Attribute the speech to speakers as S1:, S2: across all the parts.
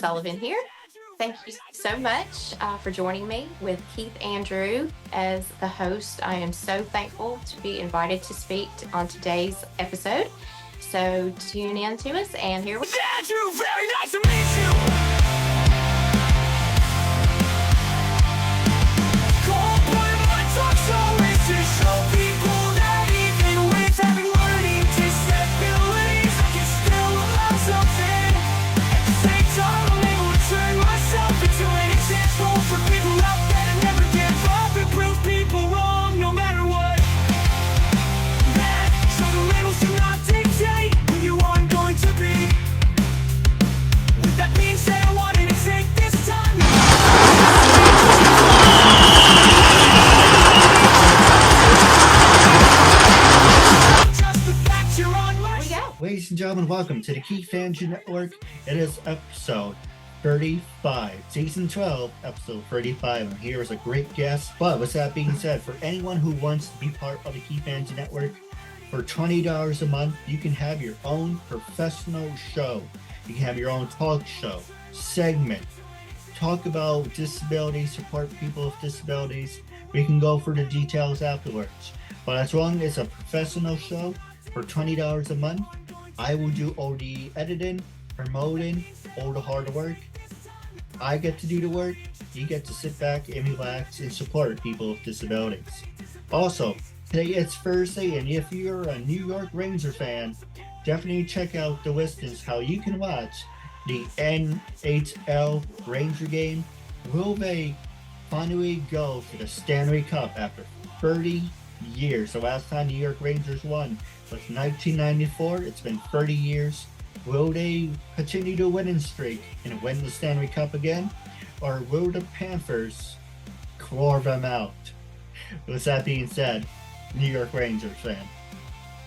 S1: Sullivan here. Thank you so much for joining me with Keith Andrew as the host. I am so thankful to be invited to speak on today's episode. So tune in to us, and here we go.
S2: Andrew, very nice to meet you. Cold-blooded mind talk show is to show people that even with having learning disabilities, I can still love something. At the same time, I'm able to turn myself into an example for people out there to never give up and prove people wrong, no matter what. So the labels do not dictate who you are going to be. With that being said, I wanted to take this time. Just the fact you're on my
S1: Here we go.
S3: Ladies and gentlemen, welcome to the KeithAndrewNetWork. It is episode 35, season 12, episode 35. I'm here as a great guest. But with that being said, for anyone who wants to be part of the KeithAndrewNetWork, for $20 a month, you can have your own professional show. You can have your own talk show, segment, talk about disabilities, support people with disabilities. We can go for the details afterwards. But as long as it's a professional show for $20 a month, I will do all the editing, promoting, all the hard work. I get to do the work. You get to sit back and relax and support people with disabilities. Also, today it's Thursday, and if you're a New York Ranger fan, definitely check out the listings how you can watch the NHL Ranger game. Will they finally go to the Stanley Cup after 30 years? The last time New York Rangers won was 1994. It's been 30 years. Will they continue the winning streak and win the Stanley Cup again? Or will the Panthers claw them out? With that being said, New York Rangers fan.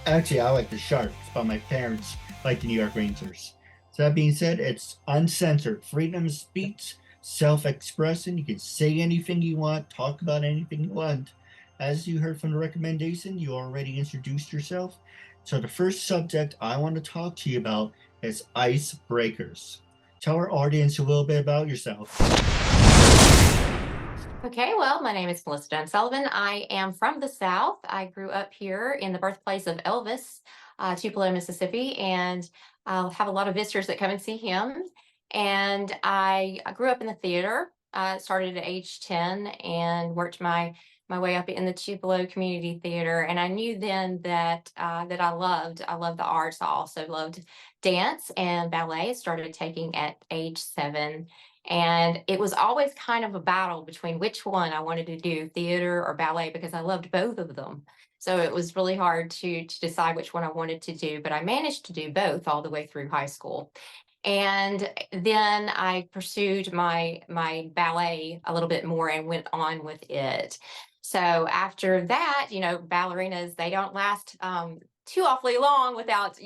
S3: Actually, I like the Sharks, but my parents like the New York Rangers. So that being said, it's uncensored, freedom of speech, self-expression. You can say anything you want, talk about anything you want. As you heard from the recommendation, you already introduced yourself. So the first subject I want to talk to you about is icebreakers. Tell our audience a little bit about yourself.
S1: Okay, well, my name is Melissa Dunn Sullivan. I am from the South. I grew up here in the birthplace of Elvis, Tupelo, Mississippi, and I'll have a lot of visitors that come and see him. And I grew up in the theater. Started at age 10 and worked my way up in the Tupelo Community Theater. And I knew then that I loved the arts. I also loved dance and ballet. Started taking at age 7. And it was always kind of a battle between which one I wanted to do, theater or ballet, because I loved both of them. So it was really hard to decide which one I wanted to do, but I managed to do both all the way through high school. And then I pursued my ballet a little bit more and went on with it. So after that, ballerinas, they don't last too awfully long without,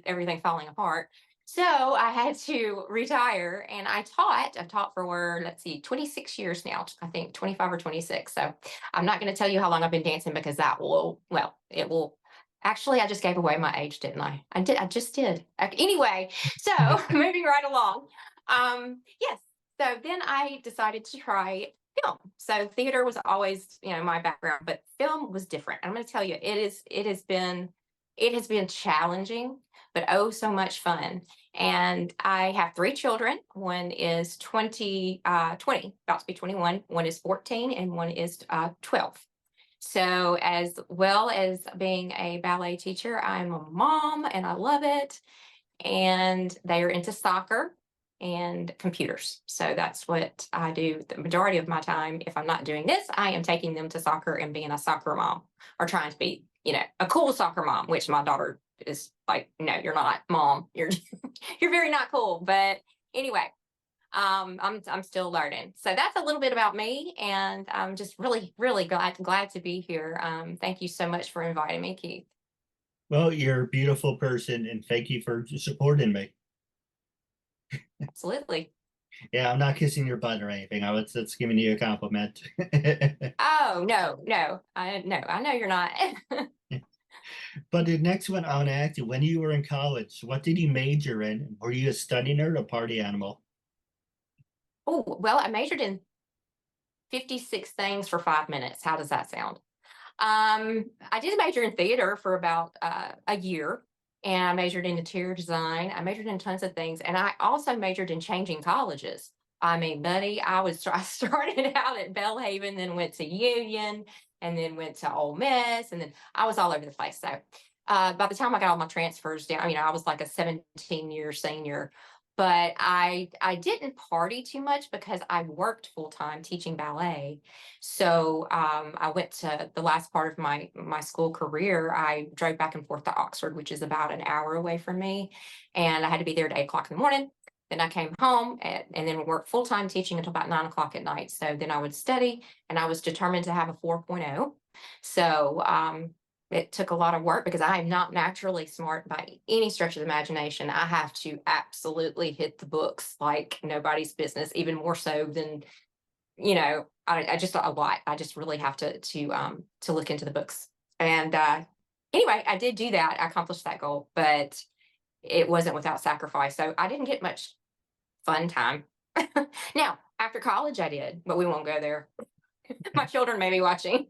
S1: everything falling apart. So I had to retire, and I've taught for, 26 years now, I think 25 or 26. So I'm not going to tell you how long I've been dancing, because it will. Actually, I just gave away my age, didn't I? I just did. Anyway, so moving right along. Yes. So then I decided to try film. So theater was always, my background, but film was different. I'm going to tell you, it has been challenging, but oh, so much fun. And I have 3 children. One is 20, about to be 21. One is 14, and one is 12. So as well as being a ballet teacher, I'm a mom, and I love it. And they are into soccer and computers. So that's what I do the majority of my time. If I'm not doing this, I am taking them to soccer and being a soccer mom, or trying to be, a cool soccer mom, which my daughter is like, no, you're not, Mom. You're very not cool. But anyway, I'm still learning. So that's a little bit about me, and I'm just really, really glad to be here. Thank you so much for inviting me, Keith.
S3: Well, you're a beautiful person, and thank you for supporting me.
S1: Absolutely.
S3: Yeah, I'm not kissing your butt or anything. I was just giving you a compliment.
S1: Oh, no. I know you're not.
S3: But the next one I want to ask you, when you were in college, what did you major in? Were you a study nerd or party animal?
S1: Oh, well, I majored in 56 things for 5 minutes. How does that sound? I did major in theater for about a year, and I majored in interior design. I majored in tons of things, and I also majored in changing colleges. I mean, buddy, I started out at Bellhaven, then went to Union, and then went to Ole Miss, and then I was all over the place. So by the time I got all my transfers down, I was like a 17-year senior. But I didn't party too much because I worked full time teaching ballet. So I went to the last part of my school career. I drove back and forth to Oxford, which is about an hour away from me, and I had to be there at 8 o'clock in the morning. Then I came home and then worked full time teaching until about 9 o'clock at night. So then I would study, and I was determined to have a 4.0. So it took a lot of work because I am not naturally smart by any stretch of the imagination. I have to absolutely hit the books like nobody's business, even more so than, I just a lot. I just really have to look into the books. And anyway, I did do that. I accomplished that goal, but it wasn't without sacrifice. So I didn't get much fun time. Now, after college, I did, but we won't go there. My children may be watching.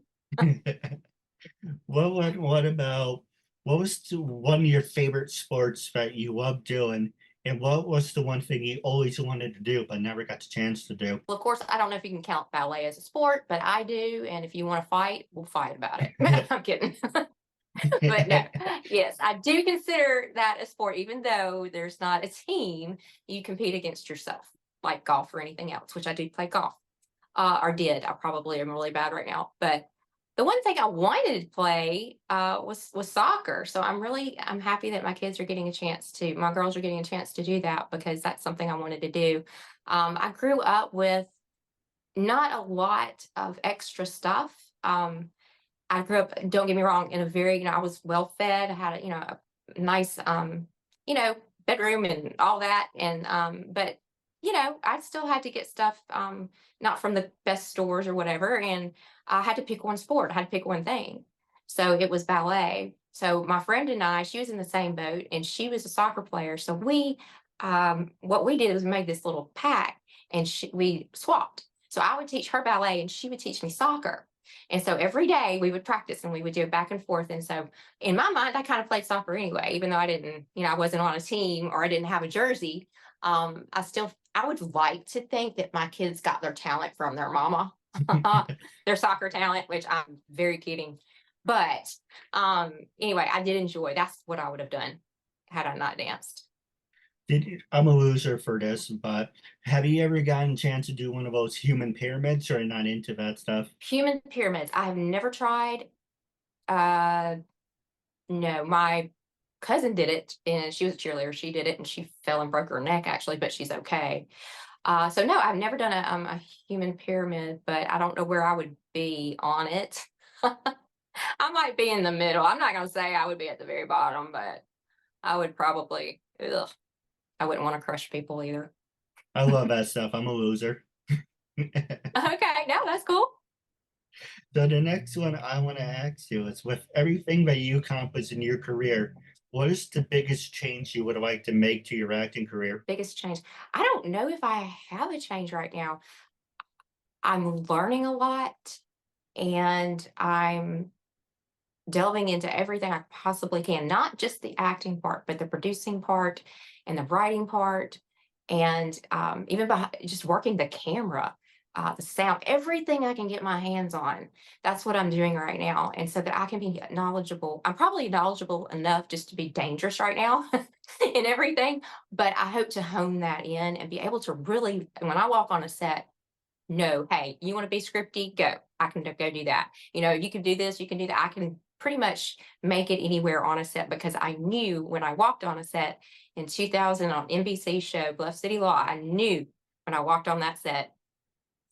S3: What about what was one of your favorite sports that you loved doing, and what was the one thing you always wanted to do but never got the chance to do?
S1: Well, of course, I don't know if you can count ballet as a sport, but I do. And if you want to fight, we'll fight about it. I'm kidding. But no, yes, I do consider that a sport, even though there's not a team, you compete against yourself, like golf or anything else, which I do play golf, or did. I probably am really bad right now. But the one thing I wanted to play was soccer. So I'm happy that my kids are getting a chance to, my girls are getting a chance to do that because that's something I wanted to do. I grew up with not a lot of extra stuff. I grew up, don't get me wrong, in a very, I was well fed. I had a nice, bedroom and all that. And, but, I still had to get stuff, not from the best stores or whatever. And I had to pick one sport. I had to pick one thing. So it was ballet. So my friend and I, she was in the same boat and she was a soccer player. So what we did was made this little pact and we swapped. So I would teach her ballet and she would teach me soccer. And so every day we would practice and we would do it back and forth. And so in my mind, I kind of played soccer anyway, even though I didn't, I wasn't on a team or I didn't have a jersey. I would like to think that my kids got their talent from their mama, their soccer talent, which I'm very kidding. But anyway, I did enjoy. That's what I would have done had I not danced.
S3: I'm a loser for this, but have you ever gotten a chance to do one of those human pyramids, or not into that stuff?
S1: Human pyramids. I have never tried. Uh, no, my cousin did it and she was a cheerleader. She did it and she fell and broke her neck actually, but she's okay. So no, I've never done a human pyramid, but I don't know where I would be on it. I might be in the middle. I'm not going to say I would be at the very bottom, but I would probably, I wouldn't want to crush people either.
S3: I love that stuff. I'm a loser.
S1: Okay, no, that's cool.
S3: So the next one I want to ask you is, with everything that you accomplished in your career, what is the biggest change you would like to make to your acting career?
S1: Biggest change. I don't know if I have a change right now. I'm learning a lot and I'm delving into everything I possibly can, not just the acting part, but the producing part and the writing part, and even just working the camera, the sound, everything I can get my hands on. That's what I'm doing right now. And so that I can be knowledgeable. I'm probably knowledgeable enough just to be dangerous right now in everything, but I hope to hone that in and be able to really, when I walk on a set, no, hey, you want to be scripty? Go. I can go do that. You can do this, you can do that. I can pretty much make it anywhere on a set because I knew when I walked on a set in 2000 on NBC show Bluff City Law, I knew when I walked on that set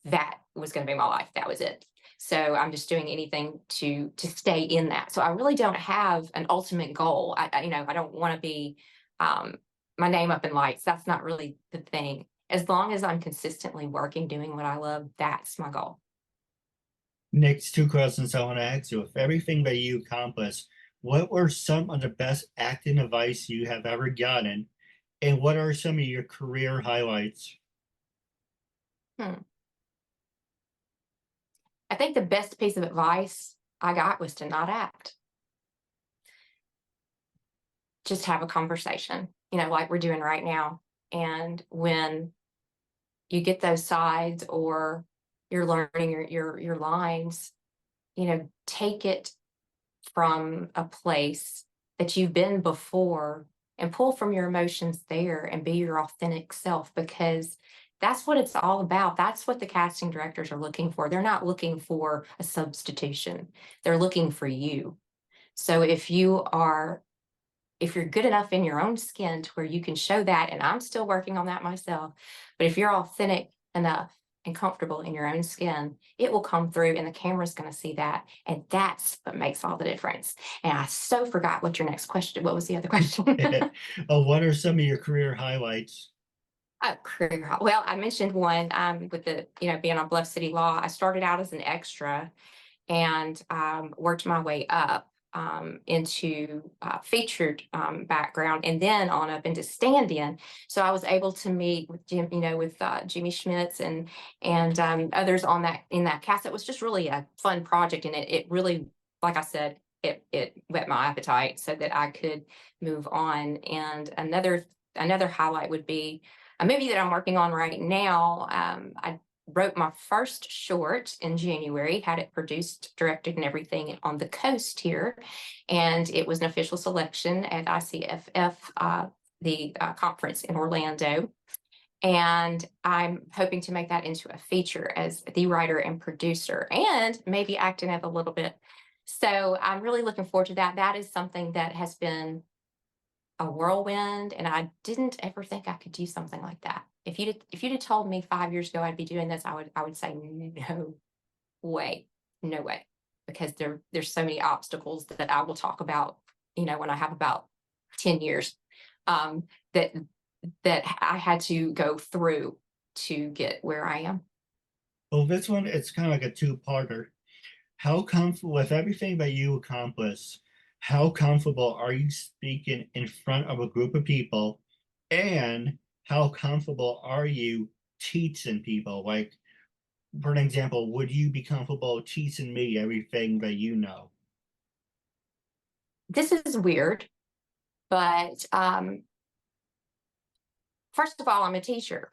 S1: that was going to be my life. That was it. So I'm just doing anything to stay in that. So I really don't have an ultimate goal. I don't want to be my name up in lights. That's not really the thing. As long as I'm consistently working, doing what I love, that's my goal.
S3: Next two questions I want to ask you. With everything that you accomplished, what were some of the best acting advice you have ever gotten? And what are some of your career highlights?
S1: I think the best piece of advice I got was to not act. Just have a conversation, like we're doing right now. And when you get those sides or you're learning your lines, take it from a place that you've been before and pull from your emotions there and be your authentic self, because that's what it's all about. That's what the casting directors are looking for. They're not looking for a substitution. They're looking for you. So if you're good enough in your own skin to where you can show that, and I'm still working on that myself, but if you're authentic enough and comfortable in your own skin, it will come through and the camera's going to see that. And that's what makes all the difference. And I so forgot what your next question. What was the other question?
S3: What are some of your career highlights?
S1: Career. Well, I mentioned one with the, being on Bluff City Law. I started out as an extra and worked my way up into featured background, and then on up into stand-in. So I was able to meet with Jim, with Jimmy Schmitz and others on that in that cast. It was just really a fun project, and it really, like I said, it whet my appetite so that I could move on. And another highlight would be a movie that I'm working on right now. I wrote my first short in January, had it produced, directed, and everything on the coast here. And it was an official selection at ICFF, the conference in Orlando. And I'm hoping to make that into a feature as the writer and producer, and maybe acting it a little bit. So I'm really looking forward to that. That is something that has been a whirlwind, and I didn't ever think I could do something like that. If you'd have told me 5 years ago I'd be doing this, I would say no way, no way, because there's so many obstacles that I will talk about, when I have about 10 years, that I had to go through to get where I am.
S3: Well, this one, it's kind of like a two-parter. How comfortable with everything that you accomplish? How comfortable are you speaking in front of a group of people? And how comfortable are you teaching people? Like, for an example, would you be comfortable teaching me everything that you know?
S1: This is weird, but first of all, I'm a teacher.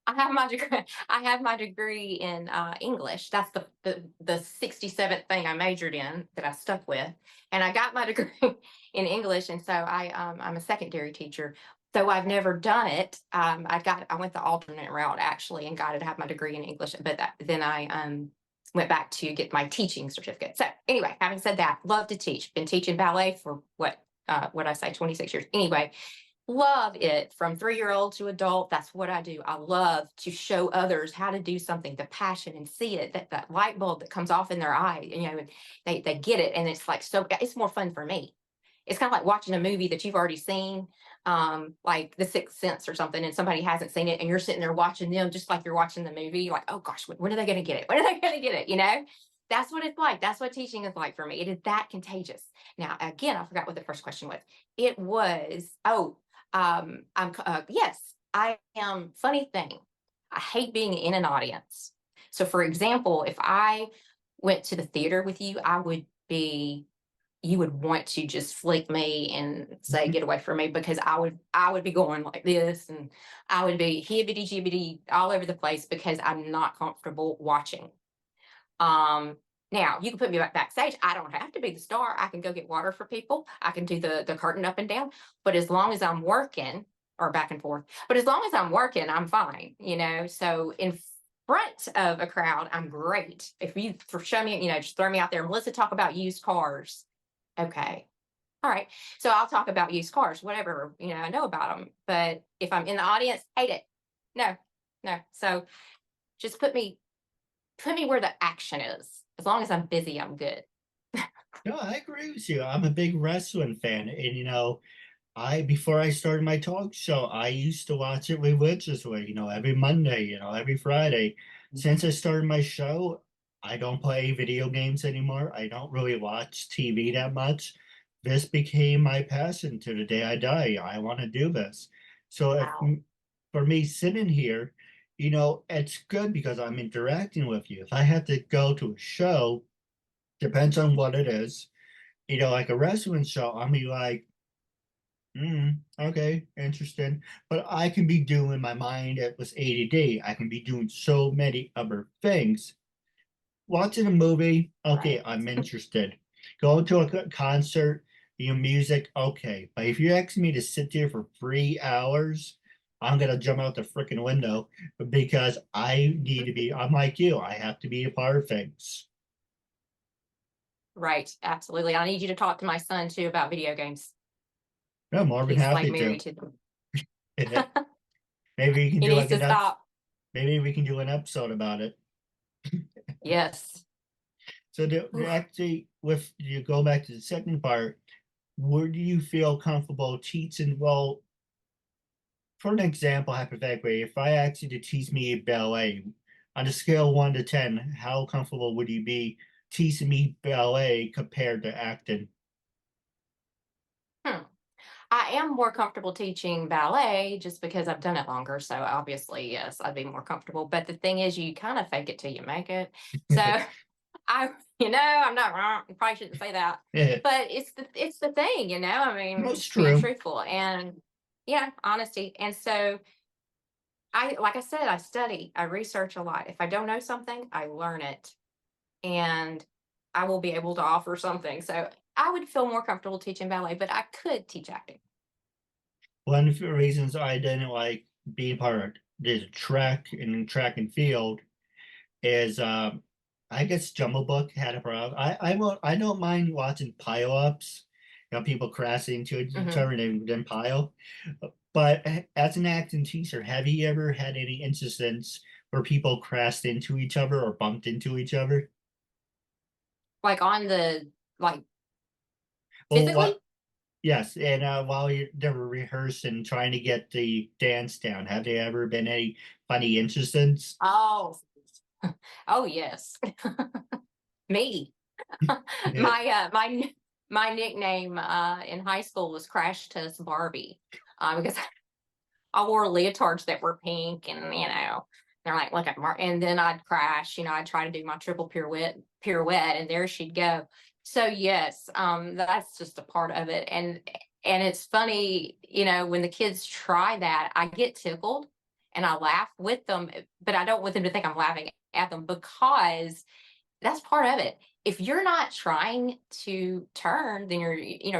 S1: I have my degree. I have my degree in English. That's the 67th thing I majored in that I stuck with, and I got my degree in English. And so I'm a secondary teacher. Though I've never done it, I went the alternate route actually and got to have my degree in English. But then I went back to get my teaching certificate. So anyway, having said that, love to teach. Been teaching ballet for what I say, 26 years. Anyway. Love it from 3-year-old to adult. That's what I do. I love to show others how to do something, the passion, and see it, that light bulb that comes off in their eye, and they get it. And it's like, so it's more fun for me. It's kind of like watching a movie that you've already seen, like The Sixth Sense or something, and somebody hasn't seen it, and you're sitting there watching them just like you're watching the movie. You're like, oh gosh, when are they going to get it? When are they going to get it? That's what it's like. That's what teaching is like for me. It is that contagious. Now, again, I forgot what the first question was. It was, yes, I am. Funny thing, I hate being in an audience. So, for example, if I went to the theater with you, you would want to just flick me and say, get away from me, because I would be going like this, and I would be hibbity jibbity all over the place because I'm not comfortable watching. Now you can put me backstage. I don't have to be the star. I can go get water for people. I can do the curtain up and down. But as long as I'm working, or back and forth, but as long as I'm working, I'm fine, So in front of a crowd, I'm great. If you show me, just throw me out there. Melissa, talk about used cars. Okay. All right. So I'll talk about used cars, whatever, I know about them. But if I'm in the audience, hate it. No. So just put me where the action is. As long as I'm busy, I'm good.
S3: No, I agree with you. I'm a big wrestling fan, and before I started my talk show, I used to watch it religiously, every Monday, every Friday. Since I started my show, I don't play video games anymore. I don't really watch TV that much. This became my passion to the day I die. I want to do this. So
S1: Wow.
S3: for me sitting here, it's good because I'm interacting with you. If I have to go to a show, depends on what it is. Like a wrestling show, I'll be like, okay, interesting. But I can be doing my mind, it was ADD. I can be doing so many other things. Watching a movie, okay,
S1: Right.
S3: I'm interested. Going to a concert, music, okay. But if you ask me to sit there for 3 hours, I'm gonna jump out the freaking window because I'm like you, I have to be a part of things.
S1: Right. Absolutely. I need you to talk to my son too about video games.
S3: No, I'm more than
S1: He's like
S3: happy
S1: married
S3: to.
S1: to them.
S3: Maybe we can
S1: He
S3: do
S1: needs
S3: like
S1: to stop.
S3: maybe we can do an episode about it.
S1: Yes.
S3: So
S1: Oof.
S3: actually, with you go back to the second part, where do you feel comfortable teaching? Well, for an example, hypothetically, if I asked you to teach me ballet on a scale of 1 to 10, how comfortable would you be teaching me ballet compared to acting?
S1: Hmm. I am more comfortable teaching ballet just because I've done it longer. So obviously, yes, I'd be more comfortable. But the thing is, you kind of fake it till you make it. So I'm not wrong. You probably shouldn't say that,
S3: Yeah,
S1: but it's the thing. I mean,
S3: that's
S1: just being
S3: true.
S1: truthful and yeah, honesty. And so like I said, I study, I research a lot. If I don't know something, I learn it, and I will be able to offer something. So I would feel more comfortable teaching ballet, but I could teach acting.
S3: One of the reasons I didn't like being part of this track and field is I guess Jungle Book had a problem. I don't mind watching pile ups, people crashing into each
S1: Hmm.
S3: other and then pile. But as an acting teacher, have you ever had any incidents where people crashed into each other or bumped into each other?
S1: Like on the like
S3: Well,
S1: physically.
S3: what? Yes, and while they were rehearsing, trying to get the dance down, have there ever been any funny incidents?
S1: Oh, oh yes, me. My nickname in high school was Crash Test Barbie, because I wore leotards that were pink, and they're like, look at Mar, and then I'd crash. I'd try to do my triple pirouette, and there she'd go. So yes, that's just a part of it, and it's funny, when the kids try that, I get tickled and I laugh with them, but I don't want them to think I'm laughing at them because that's part of it. If you're not trying to turn, then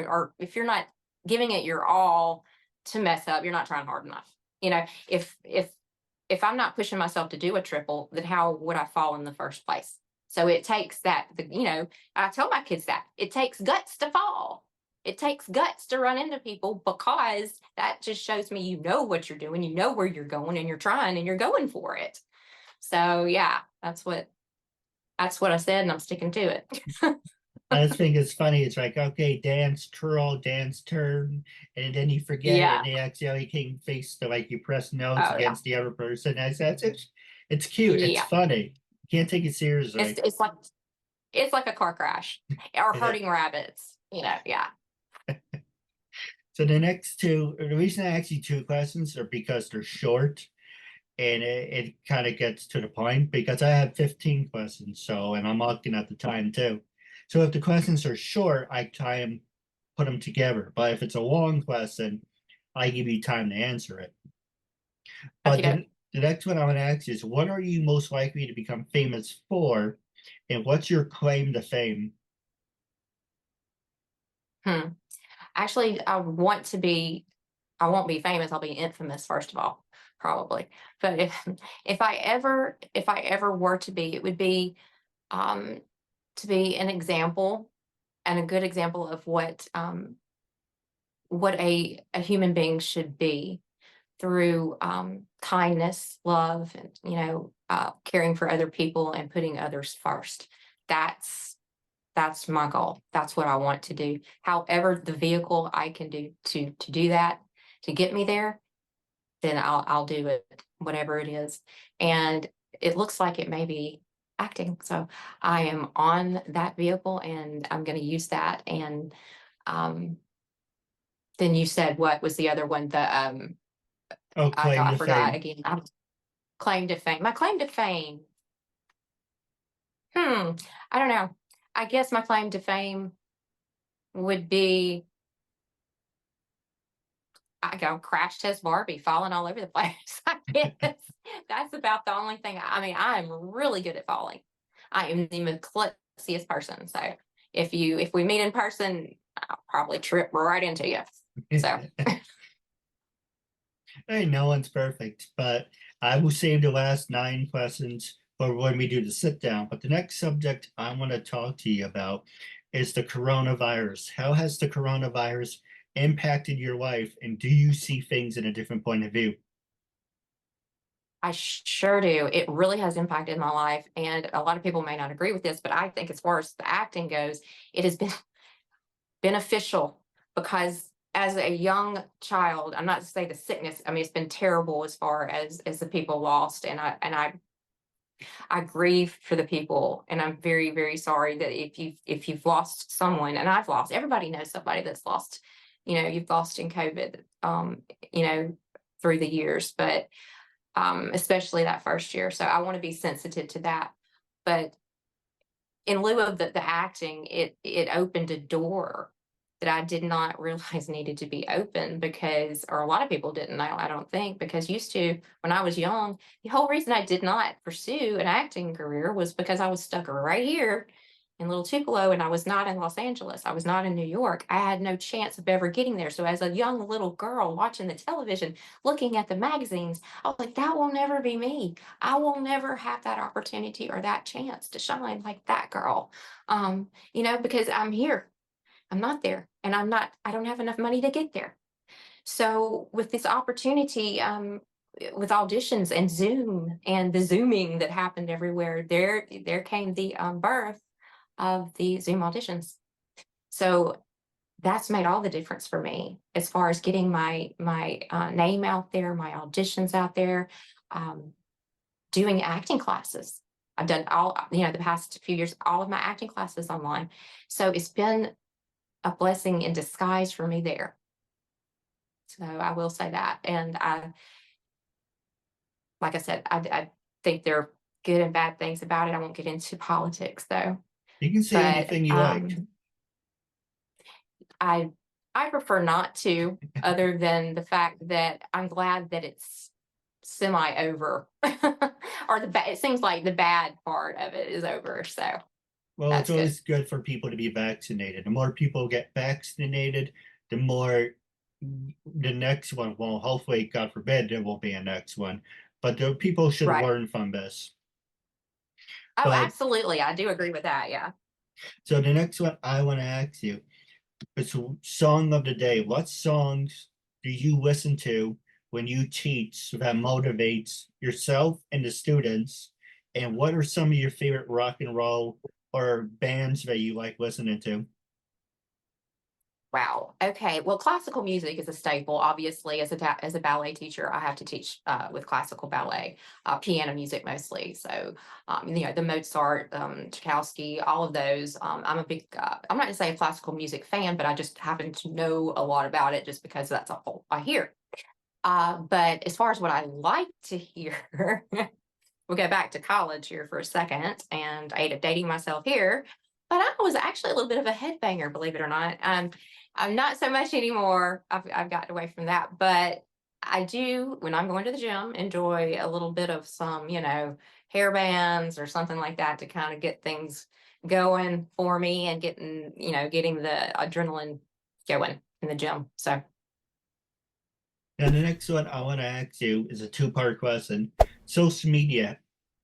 S1: or if you're not giving it your all to mess up, you're not trying hard enough. If I'm not pushing myself to do a triple, then how would I fall in the first place? So it takes I tell my kids that it takes guts to fall. It takes guts to run into people because that just shows me you know what you're doing, you know where you're going, and you're trying and you're going for it. So yeah, that's what I said, and I'm sticking to it.
S3: I just think it's funny. It's like, okay, dance, twirl, dance, turn, and then you forget it, and
S1: Yeah.
S3: they accidentally came face to like you press notes
S1: Oh yeah.
S3: against the other person. That's it's cute. It's
S1: Yeah.
S3: funny. You can't take it
S1: It's
S3: seriously.
S1: it's like a car crash or herding rabbits. Yeah.
S3: So the next two, the reason I asked you two questions are because they're short and it kind of gets to the point because I have 15 questions. So, and I'm looking at the time too. So if the questions are short, I try and put them together. But if it's a long question, I give you time to answer it. But
S1: Okay, doke.
S3: the next one I'm going to ask is what are you most likely to become famous for? And what's your claim to fame?
S1: Hmm. Actually, I won't be famous. I'll be infamous, first of all, probably. But if I ever were to be, it would be um to be an example and a good example of what a human being should be through kindness, love, and caring for other people and putting others first. That's my goal. That's what I want to do. However, the vehicle I can do to do that to get me there, then I'll do it, whatever it is. And it looks like it may be acting. So I am on that vehicle, and I'm going to use that. And um, then you said what was the other one? The
S3: Oh,
S1: I
S3: claim
S1: thought I
S3: to
S1: forgot
S3: fame.
S1: again. claim to fame. My claim to fame. I don't know. I guess my claim to fame would be I go crash test Barbie, falling all over the place. I guess that's about the only thing. I mean, I'm really good at falling. I am the most klutziest person. So if we meet in person, I'll probably trip right into you. So
S3: Hey, no one's perfect, but I will save the last 9 questions for when we do the sit down. But the next subject I want to talk to you about is the coronavirus. How has the coronavirus impacted your life, and do you see things in a different point of view?
S1: I sure do. It really has impacted my life. And a lot of people may not agree with this, but I think as far as the acting goes, it has been beneficial because as a young child, I'm not to say the sickness, I mean, it's been terrible as far as the people lost. And I grieve for the people, and I'm very, very sorry that if you've lost someone, and I've lost, everybody knows somebody that's lost, you've lost in COVID, through the years, but especially that first year. So I want to be sensitive to that. But in lieu of the acting, it opened a door that I did not realize needed to be open because, or a lot of people didn't, I don't think, because used to, when I was young, the whole reason I did not pursue an acting career was because I was stuck right here in Little Tupelo and I was not in Los Angeles. I was not in New York. I had no chance of ever getting there. So as a young little girl watching the television, looking at the magazines, I was like, that will never be me. I will never have that opportunity or that chance to shine like that girl. Because I'm here. I'm not there, and I don't have enough money to get there. So with this opportunity, with auditions and Zoom and the Zooming that happened everywhere, there came the birth of the Zoom auditions. So that's made all the difference for me as far as getting my name out there, my auditions out there, doing acting classes. I've done the past few years, all of my acting classes online. So it's been a blessing in disguise for me there. So I will say that. And like I said, I think there are good and bad things about it. I won't get into politics though.
S3: You can say anything you like.
S1: I prefer not to, other than the fact that I'm glad that it's semi over, or it seems like the bad part of it is over. So
S3: Well,
S1: that's
S3: it's always good for people to be vaccinated. The more people get vaccinated, the more the next one, well, hopefully, God forbid, there won't be a next one. But the people should
S1: right.
S3: learn from this.
S1: Oh,
S3: But
S1: absolutely. I do agree with that. Yeah.
S3: so the next one I want to ask you is song of the day. What songs do you listen to when you teach that motivates yourself and the students? And what are some of your favorite rock and roll or bands that you like listening to?
S1: Wow. Okay. Well, classical music is a staple. Obviously, as a ballet teacher, I have to teach with classical ballet, piano music mostly. So, the Mozart, Tchaikovsky, all of those. I'm a big. I'm not going to say a classical music fan, but I just happen to know a lot about it just because that's all I hear. But as far as what I like to hear, we'll go back to college here for a second, and I ended up dating myself here. But I was actually a little bit of a headbanger, believe it or not. I'm not so much anymore. I've gotten away from that, but I do, when I'm going to the gym, enjoy a little bit of some, hair bands or something like that to kind of get things going for me and getting the adrenaline going in the gym. So
S3: And the next one I want to ask you is a two-part question. Social media.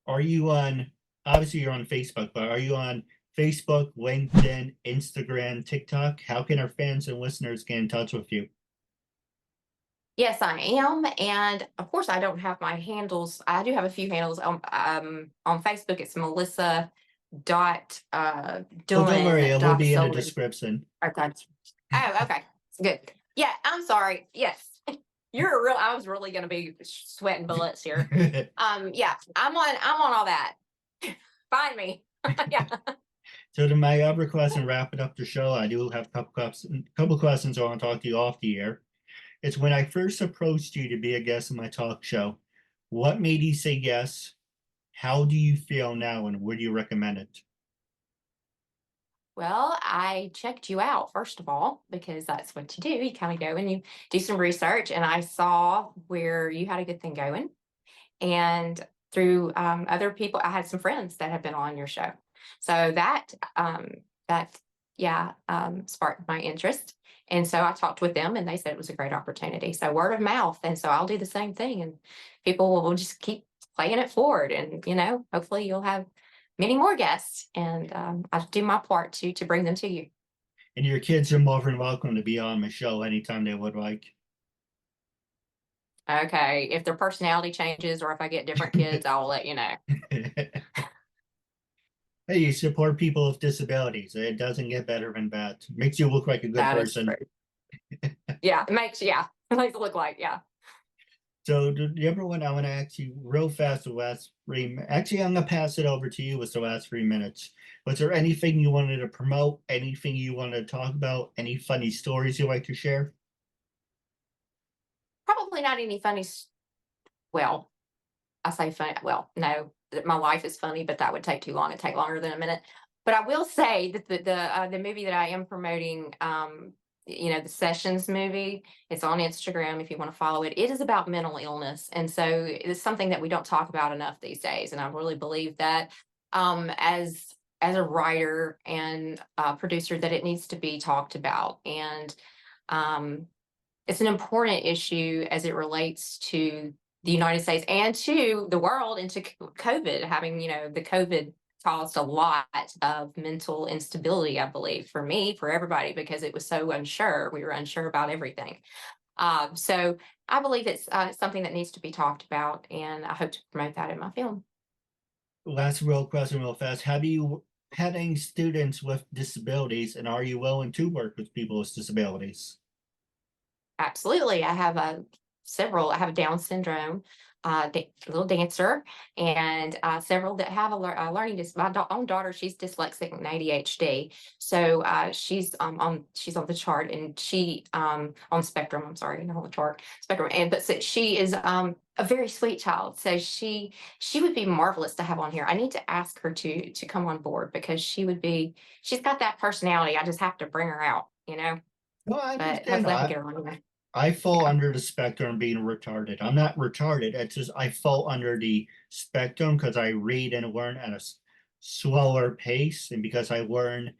S3: Are you on, obviously you're on Facebook, but are you on Facebook, LinkedIn, Instagram, TikTok? How can our fans and listeners get in touch with you?
S1: yes, I am. And of course, I don't have my handles. I do have a few handles. On Facebook, it's Melissa dot
S3: Oh, don't worry, it will
S1: dot
S3: be in the
S1: Sullivan.
S3: description.
S1: Okay. Oh, okay. Good. Yeah, I'm sorry. Yes. I was really gonna be sweating bullets here. Yeah, I'm on all that. Find me. Yeah.
S3: So to my other question, wrapping up the show, I do have a couple questions I want to talk to you off the air. It's when I first approached you to be a guest in my talk show, What made you say yes? How do you feel now, and would you recommend it?
S1: Well, I checked you out first of all, because that's what you do. You kind of go and you do some research, and I saw where you had a good thing going. And through other people, I had some friends that have been on your show, so that sparked my interest. And so I talked with them, and they said it was a great opportunity. So word of mouth, and so I'll do the same thing, and people will just keep playing it forward, and hopefully you'll have many more guests, and I'll do my part to bring them to you.
S3: And your kids are more than welcome to be on my show anytime they would like.
S1: Okay, if their personality changes or if I get different kids, I will let you know.
S3: Hey, you support people with disabilities. It doesn't get better than that. Makes you look like a good
S1: That is
S3: person.
S1: true. Yeah, it makes it look like, yeah.
S3: So the other one I want to ask you real fast, the last actually, I'm going to pass it over to you with the last 3 minutes. Was there anything you wanted to promote? Anything you wanted to talk about? Any funny stories you'd like to share?
S1: Probably not any funny. Well, I say funny. Well, no, my life is funny, but that would take too long. It'd take longer than a minute. But I will say that the movie that I am promoting, the Sessions movie, it's on Instagram if you want to follow it. It is about mental illness, and so it's something that we don't talk about enough these days. And I really believe that as a writer and producer, that it needs to be talked about. And it's an important issue as it relates to the United States and to the world, and to COVID. Having, the COVID caused a lot of mental instability, I believe, for me, for everybody, because it was so unsure. We were unsure about everything. So I believe it's something that needs to be talked about, and I hope to promote that in my film.
S3: Last real question, real fast. Have you had any students with disabilities, and are you willing to work with people with disabilities?
S1: Absolutely. I have several. I have a Down syndrome, little dancer, and several that have a learning disability. My own daughter, she's dyslexic and ADHD, so she's on the chart, and she on spectrum. I'm sorry, not on the chart, spectrum. But she is a very sweet child. So she would be marvelous to have on here. I need to ask her to come on board, because she's got that personality. I just have to bring her out,
S3: No, I
S1: But
S3: understand.
S1: hopefully I can get her on here.
S3: I fall
S1: Yeah.
S3: under the spectrum of being retarded. I'm not retarded. It's just I fall under the spectrum because I read and learn at a slower pace, and because I learn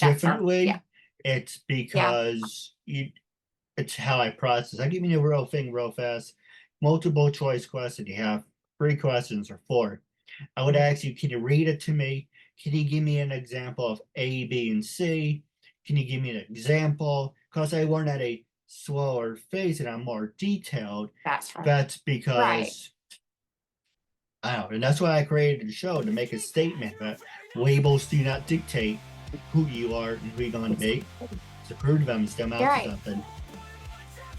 S1: That's her.
S3: differently,
S1: Yeah.
S3: it's because it's how I process. I give you a real thing real fast. Multiple choice question. You have 3 questions or 4. I would ask you, can you read it to me? Can you give me an example of A, B, and C? Can you give me an example? Because I learn at a slower pace and I'm more detailed.
S1: That's right.
S3: That's because
S1: Right.
S3: I don't know, and that's why I created the show, to make a statement that labels do not dictate who you are and who you're going to be. To prove them, stem out
S1: You're
S3: to
S1: right.
S3: something.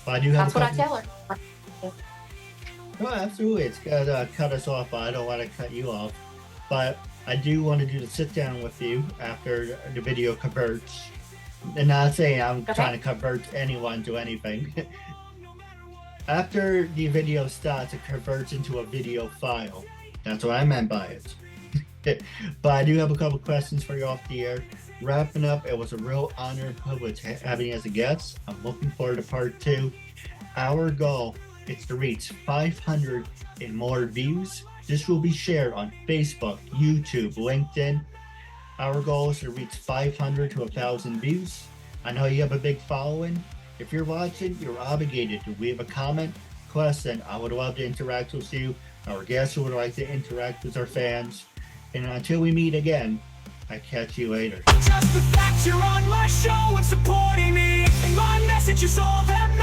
S3: But I do have
S1: That's what I
S3: couple.
S1: tell her.
S3: No, absolutely. It's gonna cut us off, but I don't want to cut you off. But I do want to do the sit down with you after the video converts. And not saying I'm
S1: Okay.
S3: trying to convert anyone to anything. After the video starts, it converts into a video file. That's what I meant by it. But I do have a couple questions for you off the air. Wrapping up, it was a real honor and privilege having you as a guest. I'm looking forward to part 2. Our goal is to reach 500 and more views. This will be shared on Facebook, YouTube, LinkedIn. Our goal is to reach 500 to 1,000 views. I know you have a big following. If you're watching, you're obligated to leave a comment, question. I would love to interact with you. Our guests would like to interact with our fans. And until we meet again, I catch you later.
S2: Just the fact you're on my show and supporting me, and my message is all that matters.